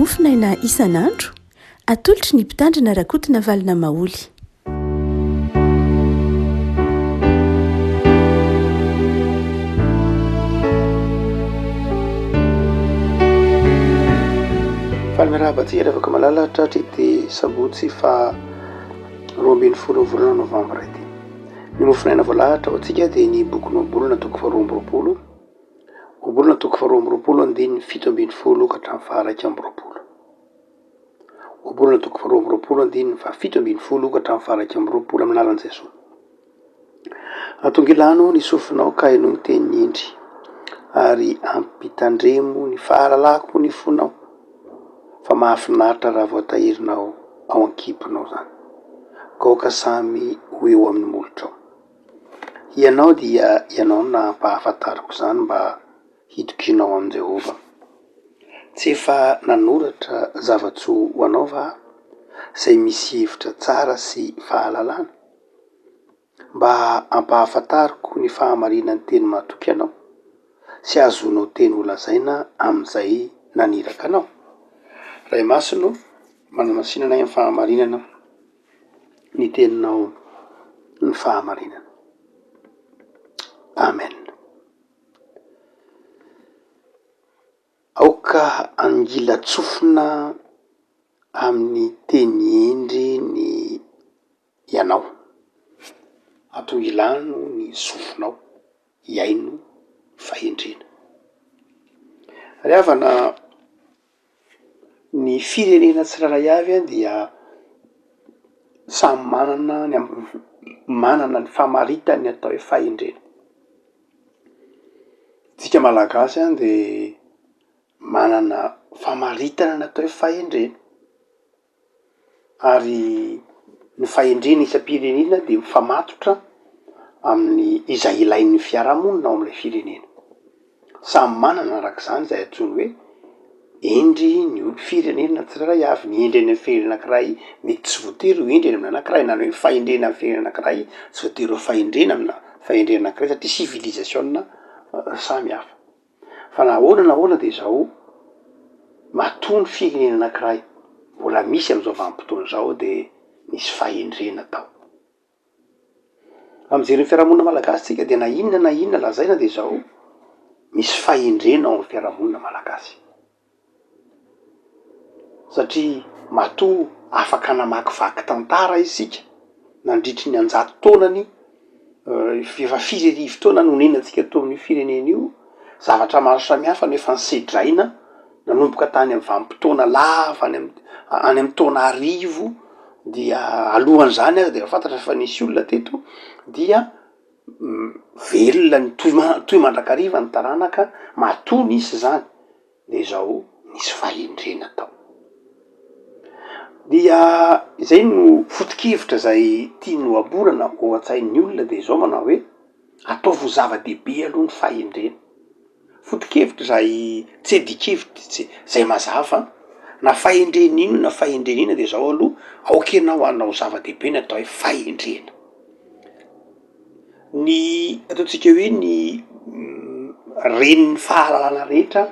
mofinaina isan'andro atolotry ny mpitandrina rakotina valina maoly. Falmerahabatsika rehefa malala tratra ity sabotsy fa 20 volana novambra ity. Ny mofinaina voalahatra ho antsika dia ny boky nobolona toko 20 obolona toko 20 andiny 7 ka hatramin'ny faha 1 obolona toko 20 andiny 7 ka hatramin'ny faha 1 amin'ny anaran'i Jesosy. Atongilano ny sofinao ka hainao ny tenin'ny indry ary ampitandremo ny fahalalako ny fonao. Fa mahafinaritra raha voatahirinao ao an-kibonao zany. Gaoka samy ho eo amin'ny molotrao. Ianao dia ianao na mpahafantariko zany mba hitokinao amin'i Jehova. Tsy efa nanoratra zavatsoa ho anao va izay misy hevitra tsara sy fahalalana mba ampahafantariko ny fahamarinan'ny teny mahatoky anao sy azonao teny ho lazaina amin'izay naniraka anao. Ray masino manamasinana amin'ny fahamarinana ny teninao ny fahamarinana. Amen. Aoka angila tsofina amin'ny teny endry ny ianao. Atongilano ny sofinao, iaino fahendrena. Riavana ny firenena tsiraray avy dia samy manana ny famaritany atao hoe fahendrena. Tsika malagasy dia manana famaritana natao hoe fahendrena. Ary ny fahendrena isam-pirenena dia mifamatotra amin'ny izay ilain'ny fiarahamonina ao amin'ilay firenena. Samy manana arak'izany izay antsoiny hoe endry ny firenena tsiraray avy. Ny endry any amin'ny firenena anankiray mety tsy voatery ho endry any amin'ny anankiray, na hoe fahendrena amin'ny firenena anankiray tsy voatery ho fahendrena amina fahendrena anankiray satria civilisation samy hafa. Fa nahoana dia izao matoa ny firenena anankiray mbola misy amin'izao vanim-potoana izao dia misy fahendrena tao. Amin'izay fiarahamonina malagasy tsika dia na inona lazaina dia izao misy fahendrena ao amin'ny fiarahamonina malagasy. Satria matoa afaka namakivaky tantara isika nandritry ny 100 taonany efa 4 taona nonenantsika tao amin'ny firenena io, zavatra maro samihafa nefa nisedraina nanomboka tany amin'ny vanim-potoana lava any amin'ny taona 1000 dia alohan'izany aza dia fantatra fa nisy olona teto dia velona ny toy mandrakariva ny taranaka matoa nisy zany dia izao nisy fahendrena tao. Dia izay no foto-kevitra izay tiany ho aborana ao an-tsain'ny olona dia izao manao hoe ataovy ho zava-dehibe aloha ny fahendrena. Foto-kevitra izay tsy edikevitra izay mazava na fahendrena ino na fahendrena ino dia izao aloha aoka ianao hanao zava-dehibe ny atao hoe fahendrena. Ny ataontsika hoe ny renin'ny fahalalana rehetra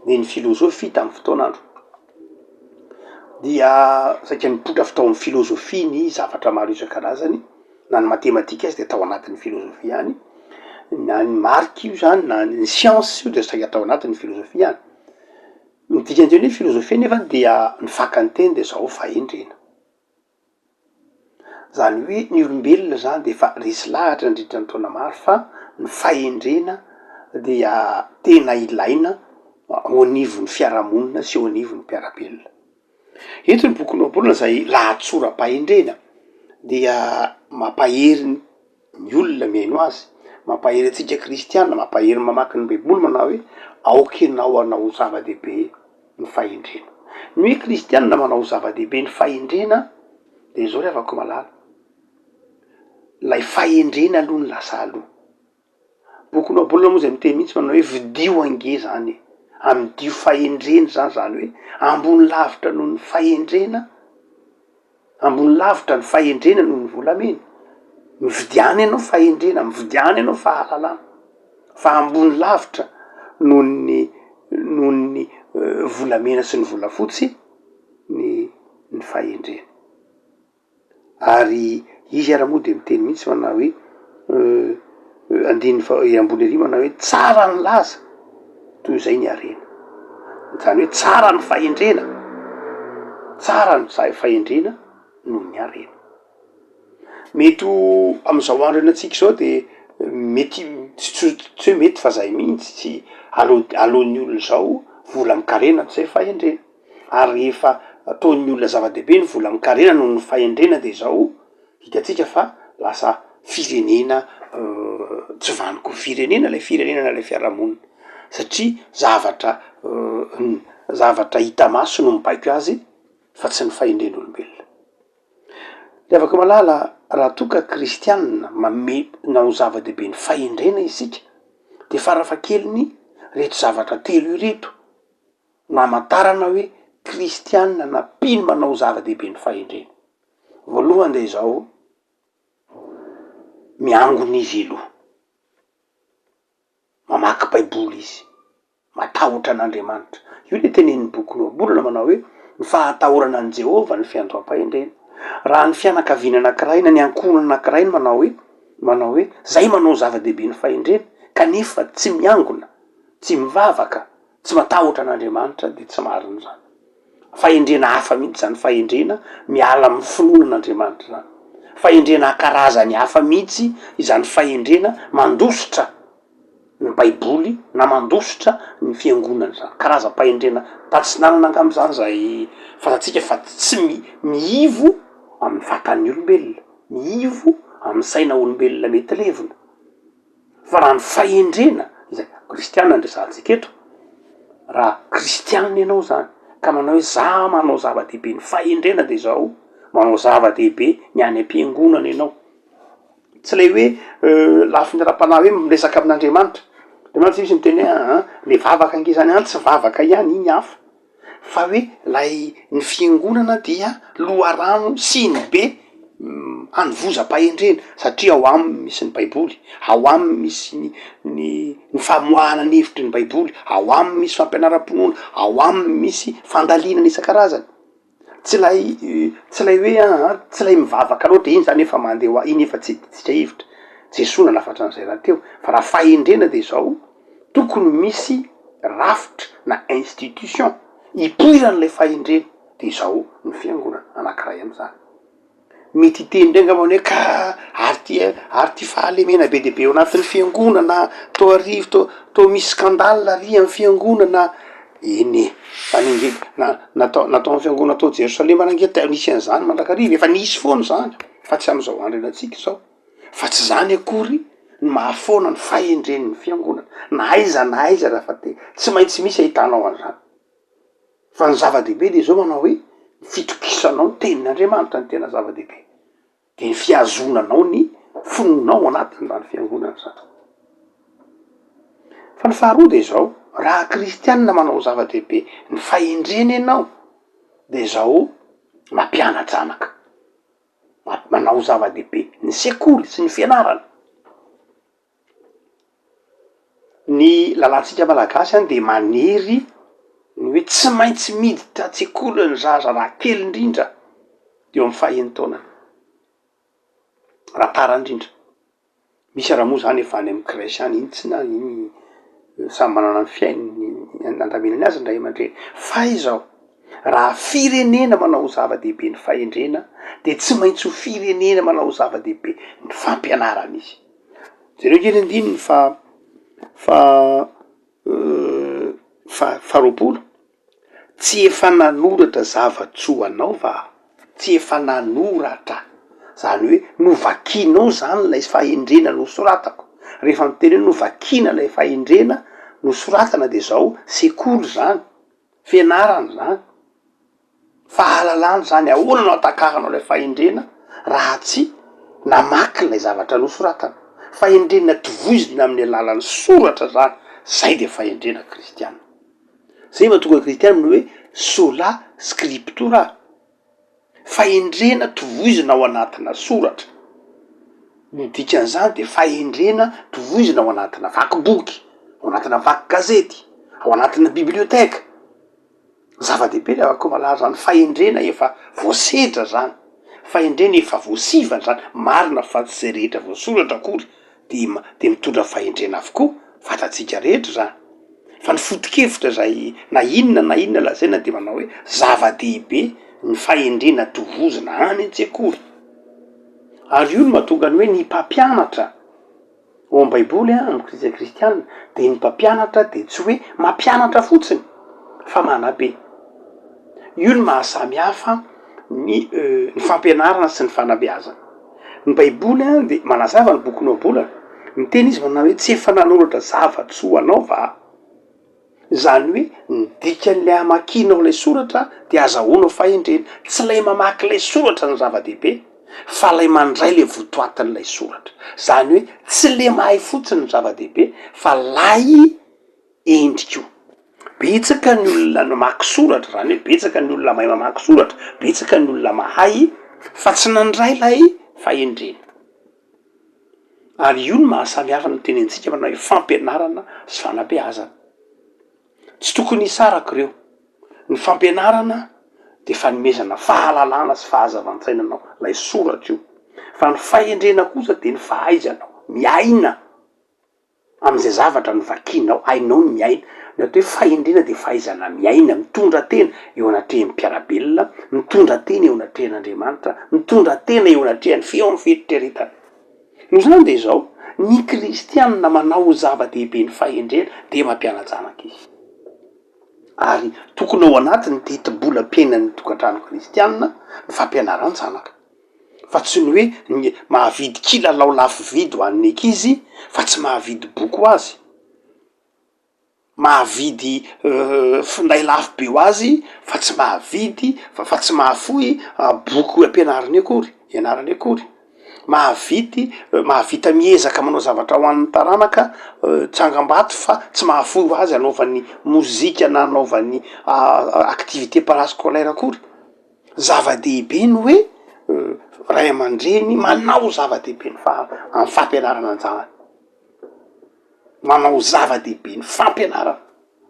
dia ny filozofia tamin'ny fotoan'andro. Dia saika nipotra avy tao amin'ny filozofia ny zavatra maro isan-karazany, na ny matematika azy dia tao anatin'ny filozofia any, na ny marika io zany na ny siansy io dia saika tao anatin'ny filozofia any. Ny dikan'izay hoe filozofia nefa dia ny fakany teny dia izao fahendrena. Zany hoe ny olombelona zany dia efa resy lahatra nandritra ny taona maro fa ny fahendrena dia tena ilaina ao anivon'ny fiarahamonina sy ao anivon'ny mpiarabelona. Eto ny boky nobolona izay lahatsoram-pahendrena dia mampahery ny olona miaino azy, mampahery antsika kristianina, mampahery mamaky ny baiboly manao hoe aoka ianao hanao zava-dehibe ny fahendrena. Ny hoe kristianina manao zava-dehibe ny fahendrena dia izao rehavako malala. Lay fahendrena aloha ny lasa aloha. Boky nobolona moa izay miteny mihitsy manao hoe vidio ange zany. Amin'ny dio fahendrena zany hoe ambony lavitra noho ny fahendrena, ambony lavitra ny fahendrena noho ny volamena. Mividiana ianao fahendrena, mividiana ianao fahalalana, fa ambony lavitra noho ny volamena sy ny volafotsy ny fahendrena. Ary izy ara moa de miteny mihitsy manao hoe andiny ambony ery manao hoe tsara ny laza toy izay ny harena. Zany hoe tsara ny fahendrena, tsara ny fahendrena noho ny harena. Mety ho am'izao andro antsika zao de mety tsy hoe mety fa zay mihitsy tsy aleon'ny olona zao vola mikarena tsy zay fahendrena. Ary rehefa ataon'ny olona zava-dehibe ny vola mikarena noho ny fahendrena de zao hitatsika fa lasa firenena tsy vaniko firenena lay firenena na lay fiarahamonina satria zavatra hita maso no mibaiko azy fa tsy ny fahendren'olombelona. Le avako malala raha toka kristianina manao zava-dehibe ny fahendrena isika de farafahakeliny reto zavatra telo ireto no amatarana hoe kristianina na mpino manao zava-dehibe ny fahendrena. Voalohany de zao miangona izy aloha, mamaky baiboly izy, matahotra an'Andriamanitra. Io le tenenin'ny boky Noabolana manao hoe ny fahatahorana an' Jehova ny fiandram-pahendrena. Raha ny fianakaviana anankiray na ny ankohona anankiray manao hoe zay manao zava-dehibe ny fahendrena kanefa tsy miangona, tsy mivavaka, tsy matahotra an'Andriamanitra de tsy marina zany. Fahendrena hafa mihitsy zany fahendrena miala amin'ny finoanan'Andriamanitra zany. Fahendrena karazany hafa mihitsy izany fahendrena mandositra ny baiboly na mandositra ny fiangonana zany. Karazam-pahendrena tatsinanana angam'izany zay fantatsika fa tsy miivo amin'ny vatan'ny olombelona, miivo amin'ny saina olombelona mety levona. Fa raha ny fahendrena izay kristianina andresantsika eto, raha kristianina ianao zany ka manao hoe za manao zava-dehibe ny fahendrena de zao manao zava-dehibe ny any am-piangonana ianao. Tsy lay hoe lafiny ra-panahy hoe miresaka amin'Andriamanitra. Andriamanitra izy miteny hoe le vavaka angizany any tsy vavaka ihany iny hafa fa hoe lay ny fiangonana dia loharano sy ny be hanovozam-pahendrena satria ao aminy misy ny baiboly, ao aminy misy ny famoahana ny hevitry ny baiboly, ao aminy misy fampianaram-ponoana, ao aminy misy fandalinana isan-karazany. Tsy lay hoe tsy lay mivavaka loatra iny zany efa mandeha iny efa tsy hevitra. Jesoa nanafatra an'izay raha teo. Fa raha fahendrena de zao tokony misy rafitra na institution ipoiran'lay fahendrena de zao ny fiangonana anankiray am'izany. Mety hiteny ndray angambany hoe ka ary ty fahalemena be dehibe ao anatin'ny fiangonana, to arivo to misy scandale ary amin'ny fiangonana. Eny natao amin'ny fiangonana tao Jerosalema nange nisy an'izany mandrakariva efa nisy foana zany fa tsy am'izao andro antsika zao. Fa tsy zany akory ny mahafoana ny fahendren'ny fiangonana na aiza raha fa tsy maintsy misy ahitanao an'izany. Fa ny zava-dehibe de zao manao hoe fitokisanao ny tenin'Andriamanitra ny tena zava-dehibe de ny fiazonanao ny fononao anatin'izany fiangonana zany. Fa ny faharoa de zao raha kristianina manao zava-dehibe ny fahendrena ianao de zao mampianatra anaka, manao zava-dehibe ny sekoly sy ny fianarana. Ny lalantsika malagasy any de manery ny hoe tsy maintsy miditra an-tsekoly ny zaza raha kely indrindra eo amin'ny fahaenitaonany, raha tara indrindra. Misy ara moa zany efa any amin'ny kresy any iny tsy na iny samy manana ny fiainany andaminany azy ndray aman-dreny. Fa izao raha firenena manao zava-dehibe ny fahendrena de tsy maintsy ho firenena manao zava-dehibe ny fampianarana izy. Jereo kely andiny faharoapolo, tsy efa nanoratra zava-tsy ho anaova, tsy efa nanoratra. Zany hoe novakianao zany lay fahendrena nosoratako. Rehefa miteny hoe novakina lay fahendrena nosoratana de zao sekoly zany, fianarana zany, fahalalana zany. Ahoana no atakaranao lay fahendrena raha tsy namaky lay zavatra nosoratana. Fahendrena tovoizina amin'ny alalan'ny soratra zany, zay de fahendrena kristianina. Zay mahatonga kristianina hoe sola scriptura, fahendrena tovoizina ao anatina soratra. Ny dikan'izany de fahendrena tovoizina ao anatina vaky boky, ao anatina vaky gazety, ao anatina biblioteka. zava-dehibe le avako malary zany fahendrena efa voasedra zany, fahendrena efa voasivana zany, marina fa tsy zay rehetra voasoratra akory de mitondra fahendrena avokoa, fatatsika rehetra zany. Fa ny foto-kevitra zay na inona lazaina de manao hoe zava-dehibe ny fahendrena tovozina any an-tsekoly. Ary io no mahatonga ny hoe ny mpampianatra ao am-baiboly amy kristianina de ny mpampianatra de tsy hoe mampianatra fotsiny fa manabe. Io no mahasamy hafa ny fampianarana sy ny fanabeazana. Ny baiboly de manazava ny boky noabolana, miteny izy manao hoe tsy efa nanoratra zavatry ho anao va, zany hoe ny dikan'le amakinao le soratra de azahoanao fahendrena, tsy lay mamaky le soratra ny zava-dehibe fa lay mandray le votoatin'lay soratra. Zany hoe tsy le mahay fotsiny ny zava-dehibe fa lay endrik'io. Betsaka ny olona mamaky soratra, zany hoe betsaka ny olona mahay mamaky soratra, betsaka ny olona mahay fa tsy nandray lay fahendrena. Ary io no mahasamy hafa ny tenentsika manao hoe fampianarana sy fanabeazana. Tsy tokony hisaraka reo. Ny fampianarana de fanomezana fahalalana sy fahazavantsainanao lay soratra io, fa ny fahendrena kosa de ny fahaizanao miaina am'izay zavatra novakinao, hainao ny miaina. Ny atao hoe fahendrena de fahaizana miaina, mitondra tena eo anatrehan'ny mpiarabelona, mitondra tena eo anatrehan'Andriamanitra, mitondra tena eo anatrehan'ny feon'ny fieritreretana. No zany de zao, ny kristianina manao zava-dehibe ny fahendrena de mampianatra anak'izy. Ary tokony ao anatiny teti-bolam-piainan'ny tokantrano kristianina ny fampianaran'ny zanaka. Fa tsy ny hoe ny mahavidy kilalao lafo vidy ho an'ny ankizy fa tsy mahavidy boky ho azy, mahavidy finday lafo be ho azy fa tsy mahavidy fa tsy mahafoy boky ampianariny akory, ianarany akory. Mahavita miezaka manao zavatra ho an'ny taranaka tsangam-bato fa tsy mahafoy ho azy anaovan'ny mozika na anaovan'ny activité parascolaire akory. Zava-dehibe ny hoe ray aman-dreny manao zava-dehibe ny amy fampianarana ny zanany, manao zava-dehibe ny fampianarana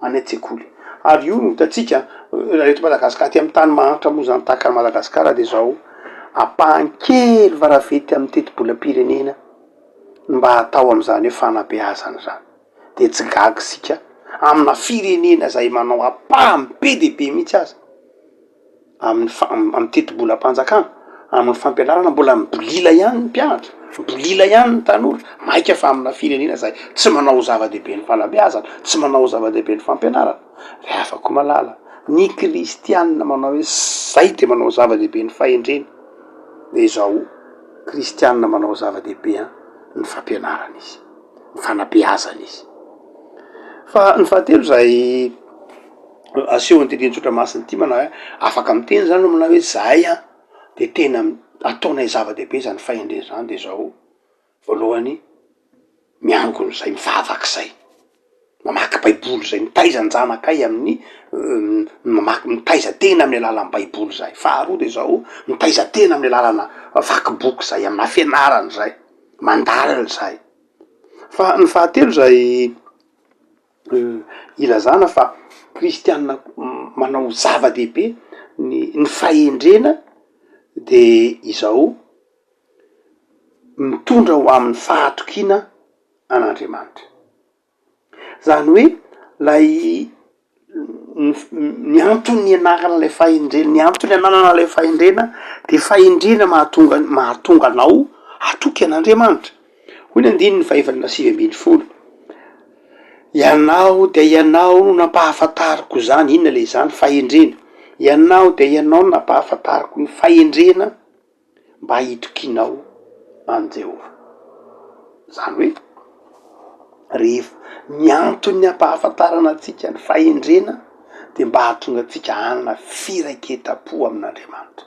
any an-tsekoly. Ary io no hitatsika raha eto Madagasikara, ty amy tany mahantra moa zany tahaka ny Madagasikara de zao ampahan-kely varavety amy teti-bolam-pirenena mba atao am'izany hoe fanabeazana zany. De tsy gaga sika amina firenena zay manao ampahany be de be mihitsy aza amy teti-bolam-panjakana, amin'ny fampianarana mbola mibolila ihany ny mpianatra, mibolila ihany ny tanora, maika fa amina firenena zay tsy manao zava-dehibe ny fanabeazana, tsy manao zava-dehibe ny fampianarana. Re afaka malala ny kristianina manao hoe zay de manao zava-dehibe ny fahendrena, de zao kristianina manao zava-dehibe ny fampianarana izy, ny fanabeazana izy. Fa ny fahatelo zay aseho an-teny tsotra masiny ty manao hoe afaka miteny zany manao hoe zay de tena ataonay zava-dehibe zany fahendrena zany de zao, voalohany miangony zay, mivavaky zay, mamaky baiboly zay, mitaiza ny zanakay amin'ny mitaiza tena amin'ny alalan'ny baiboly zay. Faharoa de zao, mitaiza tena amin'ny alalana vaky boky zay, amina fianarany zay, mandalina zay. Fa ny fahatelo zay ilazana fa kristianina manao zava-dehibe ny fahendrena de izao mitondra ho amin'ny fahatokina an'Andriamanitra. Zany hoe lay ny antony ianarana lay fahendrena, ny antony ananana lay fahendrena de fahendrena mahatonga anao hatoky an'Andriamanitra. Hoy ny andininy fahaefany sivy ambin'ny folo, ianao de ianao no nampahafantariko zany. Inona le zany? Fahendrena. Ianao de ianao no nampahafantariko ny fahendrena mba hitokinao an Jehova. Zany hoe rehefa ny antony hampahafantarana atsika ny fahendrena de mba hahatonga atsika hanana firaiketam-po amin'Andriamanitra,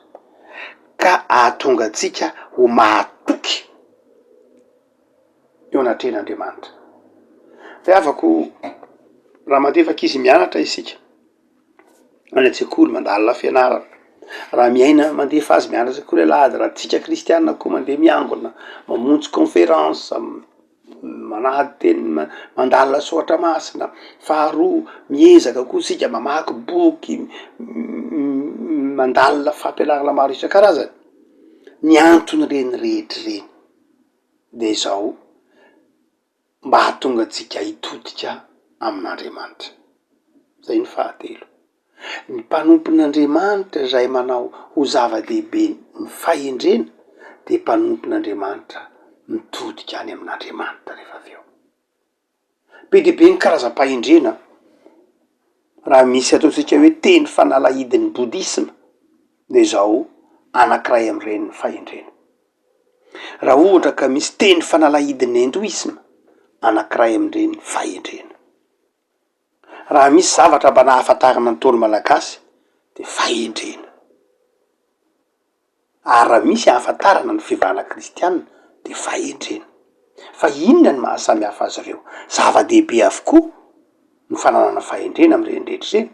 ka ahatonga atsika ho mahatoky eo anatrehan'Andriamanitra. Fa avako raha mandefaky izy mianatra isika any an-tsekoly mandalina fianarana, raha miaina mandefa azy mianatra sekoly alahady, raha tsika kristianina koa mandeha miangona mamonjy conférence manady teny mandalina soatra masina. Faharoa, miezaka koa sika mamaky boky, mandalina fampianarana maro isan-karazany. Ny antony reny rehetra reny de zao mba hahatonga atsika hitodika amin'Andriamanitra. Zay ny fahatelo. Ny mpanompon'Andriamanitra zay manao ho zava-dehibe ny fahendrena de mpanompon'Andriamanitra mitodika any amin'Andriamanitra rehefa avy eo. Be de be ny karazam-pahendrena. Raha misy ataotsika hoe teny fanalahidin'ny bodisma de zao anankiray am'ireny ny fahendrena. Raha ohatra ka misy teny fanalahidin'ny hindoisma, anankiray am'ireny ny fahendrena. Raha misy zavatra mba nahafantarana ny taolo malagasy de fahendrena. Ary raha misy hahafantarana ny fivavahana kristianina de fahendrena. Fa inona ny mahasamy hafa azy ireo? Zava-dehibe avokoa ny fananana fahendrena am'ireny rehetra ireny.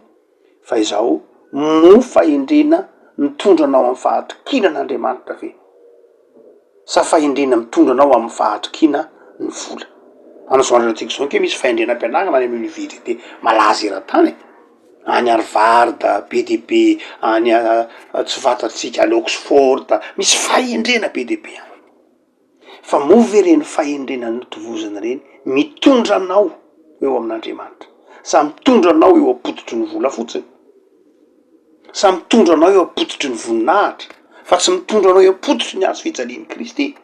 Fa izao mo fahendrena mitondra anao amin'ny fahatokiana an'Andriamanitra ve? Sa fahendrena mitondra anao amin'ny fahatokiana ny vola? An'izao androantsika zao ke misy fahendrena am-pianarana any amin'ny université malaza eran-tany, any Harvard, be de be, any tsy fantatsika any Oxford, misy fahendrena be de be. Fa moa ve reny fahendrena notovozana reny mitondra anao eo amin'Andriamanitra? Sa mitondra anao eo am-pototry ny vola fotsiny? Sa mitondra anao eo am-pototry ny voninahitra? Fa tsy mitondra anao eo am-pototry ny hazo fijalian'i Kristy?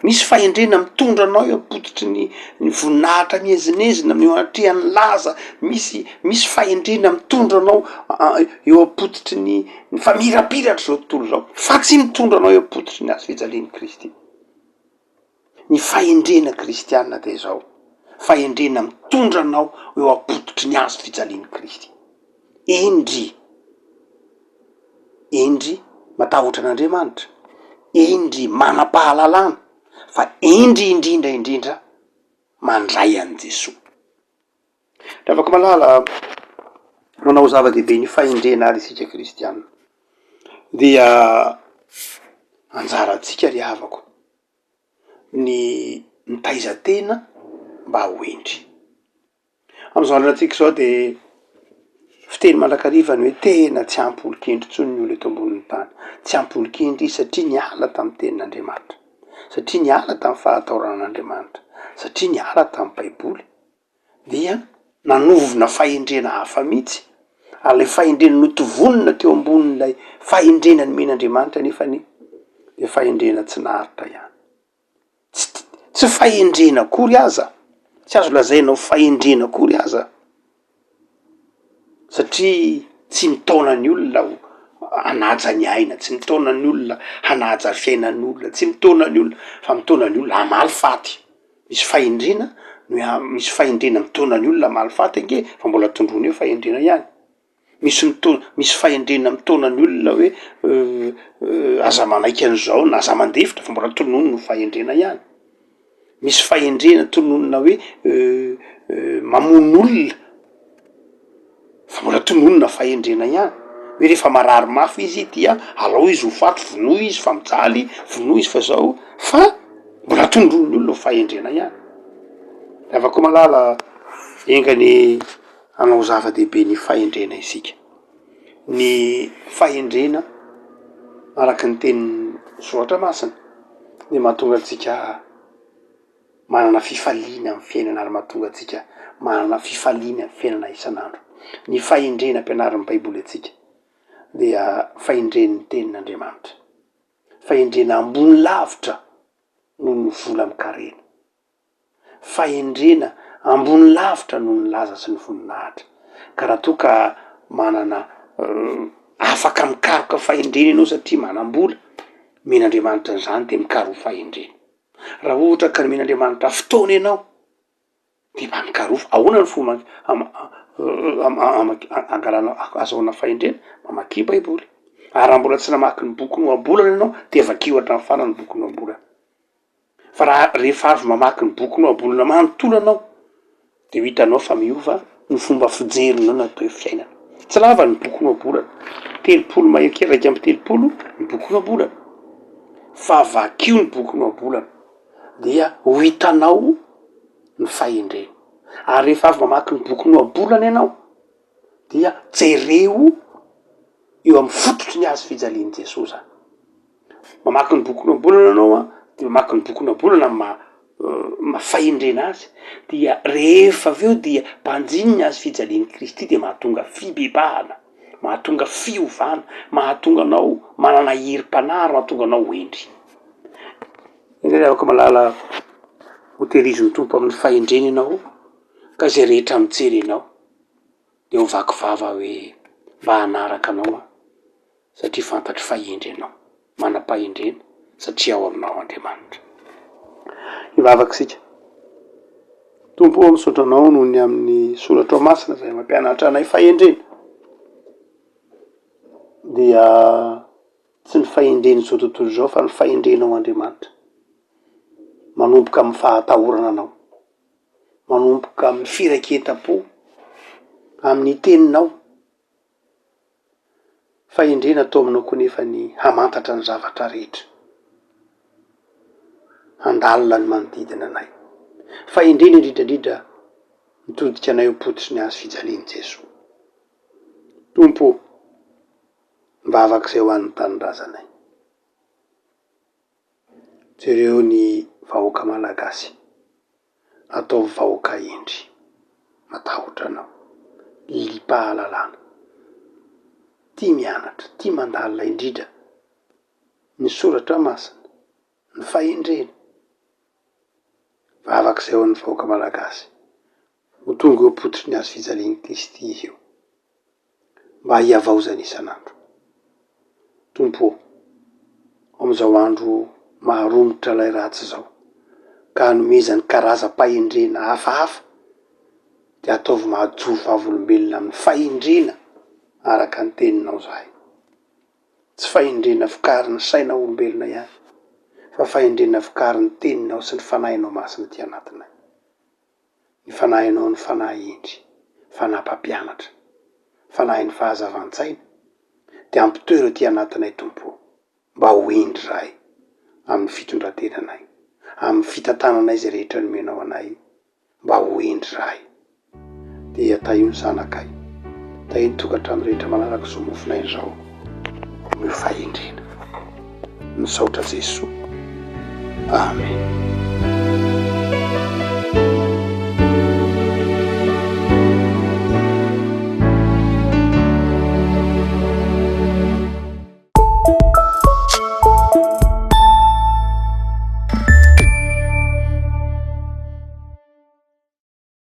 Misy fahendrena mitondra anao eo am-pototry ny voninahitra mihezinezina, mioatrehan'ny laza. Misy fahendrena mitondra anao eo am-pototry ny famirapiratra zao tontolo zao, fa tsy mitondra anao eo am-pototry ny hazo fijalian'i Kristy. Ny fahendrena kristianina de zao, fahendrena mitondra anao eo am-pototry ny hazo fijalian'i Kristy. Endry matahotra an'Andriamanitra, endry manam-pahalalana, fa endry indrindra mandray an' Jesoa. Raha afaka malala manao zava-dehibe ny fahendrena ary isika kristianina dia anjaratsika ry havako ny mitaiza-tena mba ho endry. Am'izao androantsika zao de fiteny mandrakarivany hoe tena tsy ampy olo-kendry tsony ny olo eto ambonin'ny tany. Tsy ampy olo-kendry satria niala tamy tenin'Andriamanitra, satria niala tamy fahataoran'Andriamanitra, satria niala tamy baiboly, dia nanovona fahendrena hafa mihitsy. Ary le fahendrena notovonina teo ambonin'ilay fahendrena nomen'Andriamanitra nefany de fahendrena tsy naharitra ihany. Tsy fahendrena akory aza, tsy azo lazaina ho fahendrena akory aza, satria tsy mitaona ny olona hanaja ny aina, tsy mitaona ny olona hanaja fiainan'ny olona, tsy mitaona ny olona, fa mitaona ny olona hamaly faty. Misy fahendrena mitaona ny olona hamaly faty ange, fa mbola tondrony eo fahendrena ihany. Misy fahendrena mitaona ny olona hoe aza manaiky an'izao na aza mandefitra, fa mbola tononony no fahendrena ihany. Misy fahendrena tononona hoe mamono olona, fa mbola tononona fahendrena ihany. Hoe rehefa marary mafy izy dia alao izy ho faty, vonoy izy fa mijaly, vonoy izy fa zao, fa mbola tondron'ny olona ho fahendrena ihany. Rehefa koa malala engany hanao zava-dehibe ny fahendrena isika. Ny fahendrena araky ny tenin'ny Zoatra Masina de mahatonga atsika manana fifaliana amin'ny fiainana, ary mahatonga atsika manana fifaliana amin'ny fiainana isan'andro. Ny fahendrena ampianarin'ny baiboly atsika dia fahendren'ny tenin'Andriamanitra, fahendrena ambony lavitra noho ny vola mikarena, fahendrena ambony lavitra noho ny laza sy ny voninahitra. Ka raha toa ka manana afaka mikaroka fahendrena ianao satria manam-bola, men'Andriamanitra an'izany de mikaro fahendrena. Raha ohatra ka men'Andriamanitra fotoana ianao de mba mikaro. Ahoana ny fomba angalanao azahoana fahendrena? Mamaky baiboly. Ary raha mbola tsy namaky ny boky noabolana ianao de vakio hatramin'ny farany boky noabolana. Fa raha rehefa avy mamaky ny boky noabolana manontolo anao de ho hitanao fa miova ny fomba fijerinao natao hoe fiainana. Tsy lava ny boky noabolana, 30 mahery amby 30 ny boky noabolana, fa vakio ny boky noabolana. dia ho hitanao ny fahendreny. Ary rehefa avy mamaky ny boky noabolana ianao dia jereo eo amin'ny fototry ny azo fijaliany Jesosy zany. Mamaky ny boky noabolana anao a, de mamaky ny boky noabolana mafahendrena azy, dia rehefa aveo dia mpanjiny ny azo fijaliany Kristy de mahatonga fibebahana, mahatonga fiovana, mahatonga anao manana herim-panary, mahatonga anao hoendry. Indray afaka malala hotehirizon'ny tompo amin'ny fahendrena ianao, ka zay rehetra mijery anao de ho vaky vava hoe mba hanaraka anao a, satria fantatry fahendrenao, manam-pahendrena satria ao aminao Andriamanitra. Hivavaky sika. Tompo misaotra anao noho ny amin'ny soratra masina zay mampianatra anay fahendrena. Dia tsy ny fahendreny zao tontolo zao fa ny fahendrenao Andriamanitra. Manomboka amin'ny fahatahorana anao, manomboka amin'ny firaiketam-po, amin'ny teninao. Fahendrena atao aminao koa nefa ny hamantatra ny zavatra rehetra, handalina ny manodidina anay. Fahendrena indrindrandrindra mitodika anay am-pototry ny azo fijaliany Jesosy. Tompo, mivavaky zay ho an'ny tanindrazanay. Jereo ny vahoaka malagasy, atao vahoaka endry, matahotra anao, lipahalalana, tia mianatra, tia mandalina indrindra ny soratra masina, ny fahendrena. Vavaky zay ho an'ny vahoaka malagasy, ho tonga eo am-pototry ny azo fijaliany Kristy izy io, mba hiavaozany isan'andro. Tompo, amizao andro maharomotra lay ratsy zao, ka hanomezany karazam-pahendrena hafahafa, de ataovy mahajory vavolombelona amin'ny fahendrena araka ny teninao zahay. Tsy fahendrena vokarin'ny saina olombelona ihany, fa fahendrena vokarin'ny teninao sy ny fanahinao masina ty anatinay. Ny fanahinao ny fanahy endry, fanapampianatra, fanahin'ny fahazavan-tsaina, de ampitoero ty anatinay Tompo, mba ho endry rahay amin'ny fitondratenanay, amin'ny fitantananay zay rehetra nomenao anay, mba ho endry rahay. Dia taio ny zanakay, taio ny tokantrano rehetra manaraky zao mofonay zao, ny fahendrena. Misaotra Jesosy. Amen.